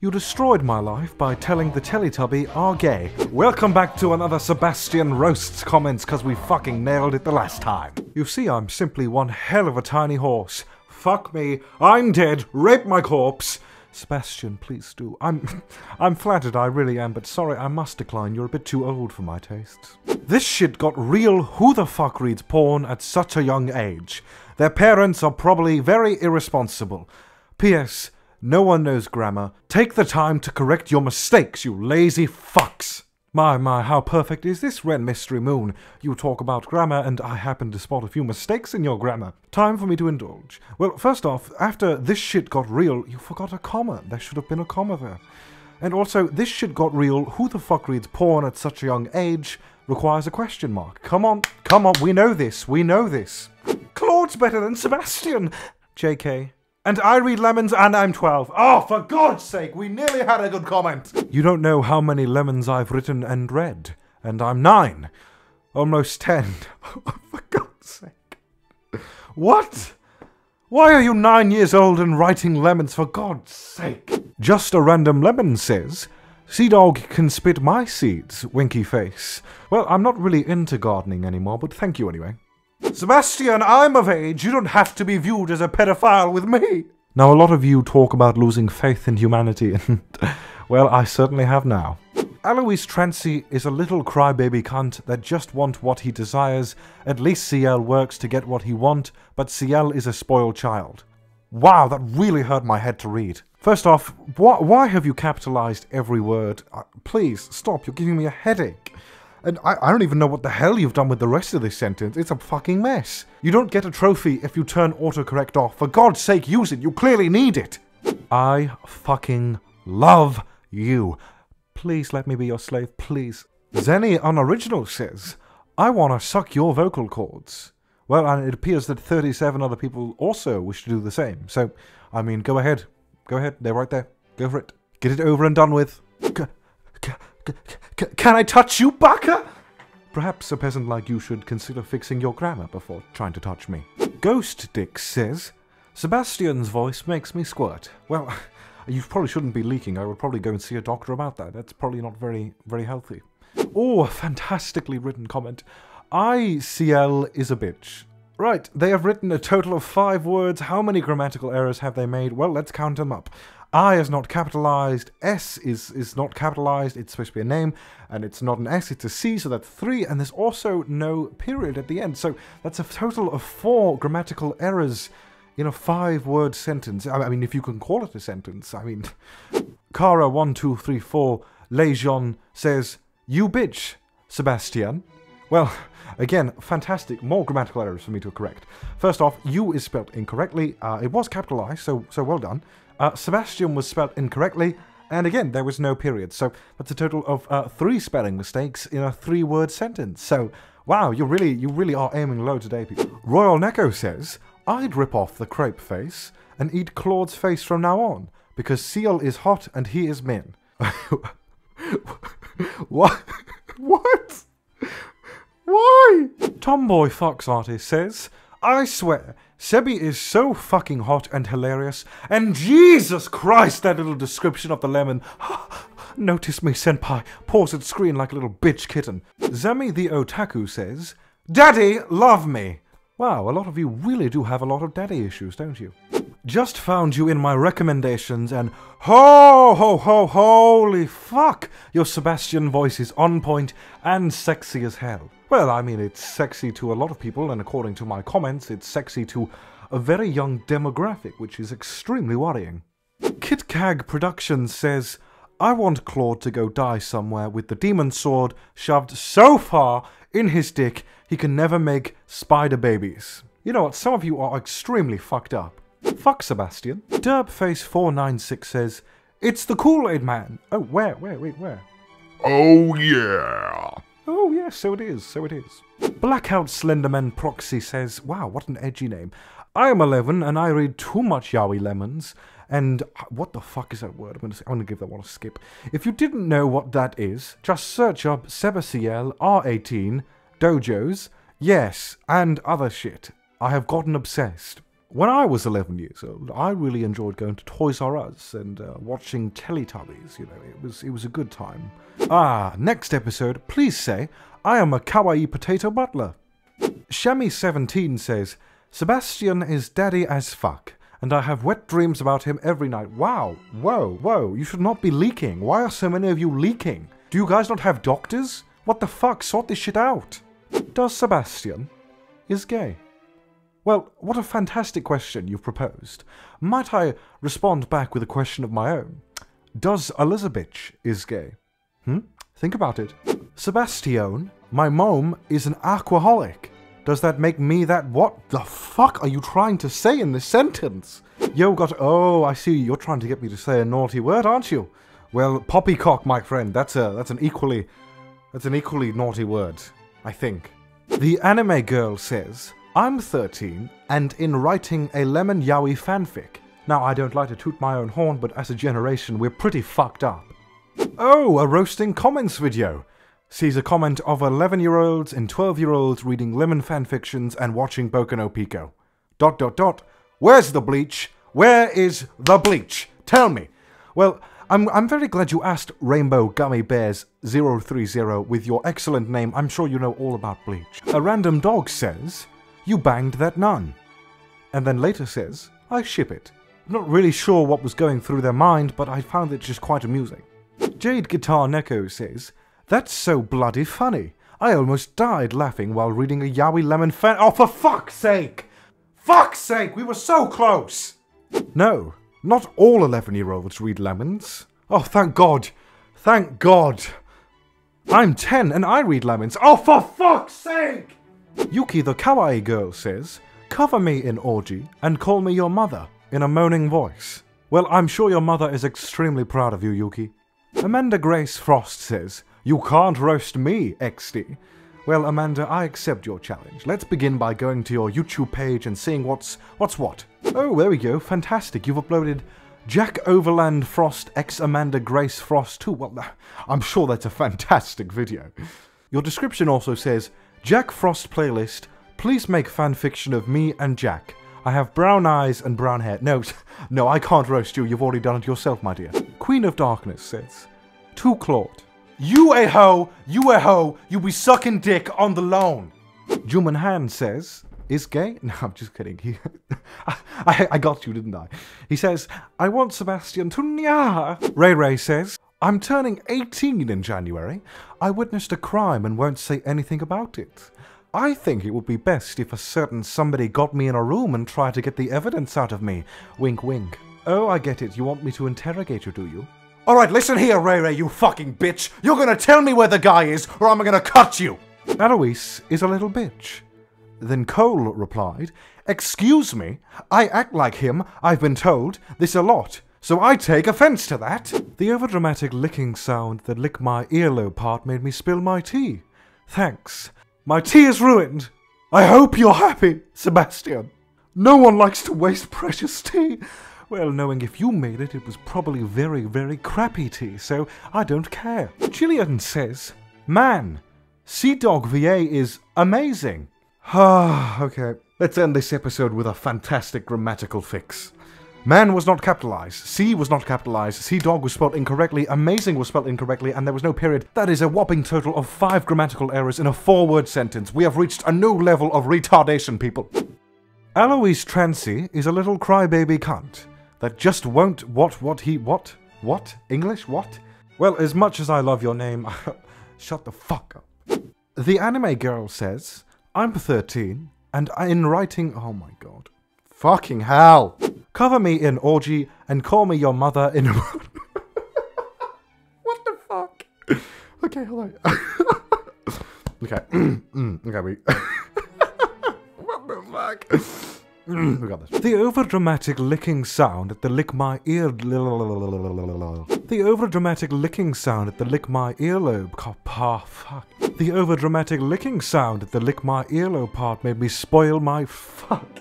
You destroyed my life by telling the Teletubby are gay. Welcome back to another Sebastian Roasts comments, cause we fucking nailed it the last time. You see, I'm simply one hell of a tiny horse. Fuck me, I'm dead, rape my corpse. Sebastian, please do. I'm flattered, I really am, but sorry, I must decline. You're a bit too old for my tastes. This shit got real. Who the fuck reads porn at such a young age? Their parents are probably very irresponsible. P.S. No one knows grammar. Take the time to correct your mistakes, you lazy fucks. My, how perfect is this, Ren Mystery Moon? You talk about grammar, and I happen to spot a few mistakes in your grammar. Time for me to indulge. Well, first off, after this shit got real, you forgot a comma. There should have been a comma there. And also, this shit got real. Who the fuck reads porn at such a young age? Requires a question mark. Come on, we know this, Claude's better than Sebastian. JK. And I read lemons and I'm 12. Oh, for God's sake, we nearly had a good comment. You don't know how many lemons I've written and read. And I'm 9. Almost 10. For God's sake. What? Why are you 9 years old and writing lemons, for God's sake? Just a random lemon says, Sea Dog can spit my seeds, winky face. Well, I'm not really into gardening anymore, but thank you anyway. Sebastian, I'm of age. You don't have to be viewed as a pedophile with me. Now, a lot of you talk about losing faith in humanity, and, well, I certainly have now. Alois Trancy is a little crybaby cunt that just wants what he desires. At least CL works to get what he wants, but CL is a spoiled child. Wow, that really hurt my head to read. First off, why have you capitalized every word? Please, stop, you're giving me a headache. And I don't even know what the hell you've done with the rest of this sentence. It's a fucking mess. You don't get a trophy if you turn autocorrect off. For God's sake, use it. You clearly need it. I fucking love you. Please let me be your slave, please. Zenny Unoriginal says, I want to suck your vocal cords. Well, and it appears that 37 other people also wish to do the same. So, I mean, go ahead. Go ahead. They're right there. Go for it. Get it over and done with. Can I touch you, Baka? Perhaps a peasant like you should consider fixing your grammar before trying to touch me. Ghost Dick says, Sebastian's voice makes me squirt. Well, you probably shouldn't be leaking. I would probably go and see a doctor about that. That's probably not very healthy. Oh, a fantastically written comment. ICL is a bitch. Right, they have written a total of 5 words. How many grammatical errors have they made? Well, let's count them up. I is not capitalized, S is not capitalized, it's supposed to be a name, and it's not an S, it's a C, so that's 3, and there's also no period at the end, so that's a total of 4 grammatical errors in a 5-word sentence. I mean, if you can call it a sentence, I mean... Kara1234 Lejean says, You bitch, Sebastian. Well, again, fantastic, more grammatical errors for me to correct. First off, you is spelled incorrectly, it was capitalized, so well done. Sebastian was spelled incorrectly, and again, there was no period. So that's a total of 3 spelling mistakes in a 3-word sentence. So, wow, you really are aiming low today, people. Royal Neko says, I'd rip off the crepe face and eat Claude's face from now on, because Seal is hot and he is min. What? What? Why? Tomboy Fox Artist says, I swear, Sebi is so fucking hot and hilarious, and Jesus Christ, that little description of the lemon. Notice me, senpai, paws at screen like a little bitch kitten. Zami the Otaku says, Daddy, love me. Wow, a lot of you really do have a lot of daddy issues, don't you? Just found you in my recommendations, and holy fuck, your Sebastian voice is on point and sexy as hell. Well, I mean, it's sexy to a lot of people, and according to my comments, it's sexy to a very young demographic, which is extremely worrying. KitKag Productions says, I want Claude to go die somewhere with the demon sword shoved so far in his dick he can never make spider babies. You know what, some of you are extremely fucked up. Fuck Sebastian. Derpface496 says, It's the Kool-Aid Man. Oh, where? Oh yeah. Oh yes, so it is. Blackout Slenderman Proxy says, wow, what an edgy name. I am 11 and I read too much yaoi lemons. And what the fuck is that word? I'm gonna give that one a skip. If you didn't know what that is, just search up Sebastiel R18 dojos, yes, and other shit. I have gotten obsessed. when I was 11 years old, I really enjoyed going to Toys R Us and watching Teletubbies. You know, it was a good time. Next episode, please say, I am a kawaii potato butler. Shami17 says, Sebastian is daddy as fuck, and I have wet dreams about him every night. Wow, whoa, you should not be leaking. Why are so many of you leaking? Do you guys not have doctors? What the fuck, sort this shit out. Does Sebastian is gay? Well, what a fantastic question you've proposed. Might I respond back with a question of my own? Does Elizabeth is gay? Think about it. Sebastian, my mom is an aquaholic. Does that make me that? What the fuck are you trying to say in this sentence? Oh, I see, you're trying to get me to say a naughty word, aren't you? Well, poppycock, my friend, that's an equally naughty word, I think. The anime girl says, I'm 13 and in writing a lemon yaoi fanfic. Now, I don't like to toot my own horn, but as a generation, we're pretty fucked up. Oh, a roasting comments video. Sees a comment of 11-year-olds and 12-year-olds reading lemon fanfictions and watching Boku no Pico. ... Where's the bleach? Where is the bleach? Tell me. Well, I'm very glad you asked Rainbow Gummy Bears 030 with your excellent name. I'm sure you know all about bleach. A random dog says, you banged that nun. And then later says, I ship it. I'm not really sure what was going through their mind, but I found it just quite amusing. Jade Guitar Neko says, that's so bloody funny. I almost died laughing while reading a yaoi lemon fan- Oh, for fuck's sake! Fuck's sake, we were so close! No, not all 11-year-olds read lemons. Oh, thank God. Thank God. I'm 10 and I read lemons. Oh, for fuck's sake! Yuki the kawaii girl says, cover me in orgy and call me your mother in a moaning voice. Well, I'm sure your mother is extremely proud of you, Yuki. Amanda Grace Frost says, you can't roast me, XD. Well, Amanda, I accept your challenge. Let's begin by going to your YouTube page and seeing what's what. Oh, there we go. Fantastic. You've uploaded Jack Overland Frost x Amanda Grace Frost 2. Well, I'm sure that's a fantastic video. Your description also says, Jack Frost playlist, please make fanfiction of me and Jack. I have brown eyes and brown hair. No, I can't roast you. You've already done it yourself, my dear. Queen of Darkness says, to Claude. You a hoe, you be sucking dick on the lawn. Juman Han says, is gay? No, I'm just kidding. I got you, didn't I? He says, I want Sebastian to nya. Ray says, I'm turning 18 in January. I witnessed a crime and won't say anything about it. I think it would be best if a certain somebody got me in a room and tried to get the evidence out of me. Wink, wink. Oh, I get it. You want me to interrogate you, do you? Alright, listen here, Ray, you fucking bitch. You're gonna tell me where the guy is, or I'm gonna cut you. Eloise is a little bitch. Then Cole replied, excuse me, I act like him, I've been told, this a lot, so I take offense to that. The overdramatic licking sound that licked my earlobe part made me spill my tea. Thanks. My tea is ruined. I hope you're happy, Sebastian. No one likes to waste precious tea. Well, knowing if you made it, it was probably very, very crappy tea, so I don't care. Gillian says, man, Sea Dog VA is amazing. Okay, let's end this episode with a fantastic grammatical fix. Man was not capitalized, sea was not capitalized, Sea Dog was spelled incorrectly, amazing was spelled incorrectly, and there was no period. That is a whopping total of 5 grammatical errors in a 4-word sentence. We have reached a new level of retardation, people. Eloise Trancy is a little crybaby cunt that just won't what? English, what? Well, as much as I love your name, shut the fuck up. The anime girl says, I'm 13, and in writing, oh my god. Fucking hell. Cover me in orgy and call me your mother in... What the fuck? Okay, hold on. Okay. Okay, we... What the fuck? We got this. The overdramatic licking sound at the lick my ear... The overdramatic licking sound at the lick my earlobe... fuck. The overdramatic licking sound at the lick my earlobe part made me spoil my... Fuck.